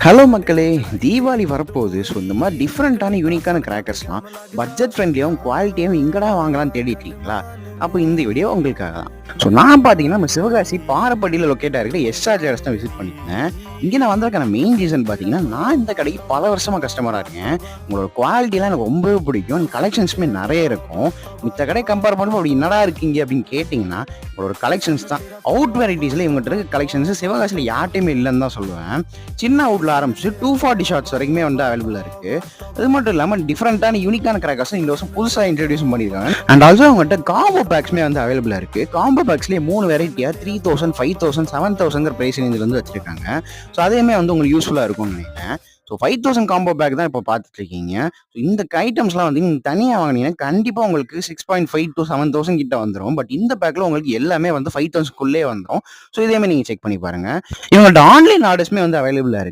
Hello மக்களே! தீபாவளி வரப்போகுது. So, இந்த மாரி டிஃப்ரெண்ட்டான யூனிக்கான கிராக்கர்ஸ்லாம் பட்ஜெட் ஃப்ரெண்ட்லியாவும், குவாலிட்டியாவும் எங்கடா வாங்கலாம்னு தேடிட்டு இருக்கீங்களா? அப்போ இந்த வீடியோ உங்களுக்காக தான். ஸோ, நான் பார்த்தீங்கன்னா, நம்ம சிவகாசி பாரப்பட்டியில லொக்கேட் ஆகிருக்கிற எஸ்ஆர் ஜுவல்லர்ஸ் தான் விசிட் பண்ணியிருந்தேன். இங்கே நான் வந்ததுக்கான மெயின் ரீசன் பார்த்தீங்கன்னா, நான் இந்த கடைக்கு பல வருஷமா கஸ்டமரா இருக்கேன். உங்களோட குவாலிட்டிலாம் எனக்கு ரொம்பவே பிடிக்கும். கலெக்ஷன்ஸுமே நெறைய இருக்கும். மித்த கடை கம்பேர் பண்ணும்போது அப்படி என்னடா இருக்கீங்க அப்படின்னு கேட்டிங்கன்னா, உங்களோட கலெக்ஷன்ஸ் தான். அவுட் வெரைட்டீஸ்ல இவங்ககிட்ட இருக்க கலெக்ஷன்ஸ் சிவகாசியில யார்ட்டயுமே இல்லன்னு தான் சொல்லுவேன். சின்ன அவுட்ல ஆரம்பிச்சு 240 ஷார்ட்ஸ் வரைக்குமே வந்து அவைலபிளா இருக்கு. அது மட்டும் இல்லாம டிஃபரெண்டான யூனிக்கான கிராக்கர்ஸும் இந்த வருஷம் புதுசா இன்ட்ரோடியூஸ் பண்ணியிருக்காங்க. அண்ட் ஆல்சோ அவங்ககிட்ட காம்போ பேக்ஸ்மே வந்து அவைலபிளா இருக்கு. காம்போ பேக்ஸ்லயே 3 வெரைட்டியா 3000, 5000, 7000 பிரைஸ் ரேஞ்சில இருந்து வச்சிருக்காங்க. ஸோ அதேமே வந்து உங்களுக்கு யூஸ்ஃபுல்லா இருக்கும்னு நினைக்கிறேன். ஸோ 5000 காம்போ பேக் தான் இப்போ பார்த்துட்டு இருக்கீங்க. ஸோ இந்த ஐட்டம்ஸ்லாம் வந்து நீங்க தனியா வாங்குனீங்கன்னா கண்டிப்பா உங்களுக்கு 6.5 to 7000 கிட்ட வந்துரும். பட் இந்த பேக்ல உங்களுக்கு எல்லாமே வந்து 5000க்குள்ளே வந்துரும். ஸோ இதே மாரி நீங்க செக் பண்ணி பாருங்க. இவங்கள்ட்ட ஆன்லைன் ஆர்டர்ஸ்மே வந்து அவைலபிளா இருக்கு.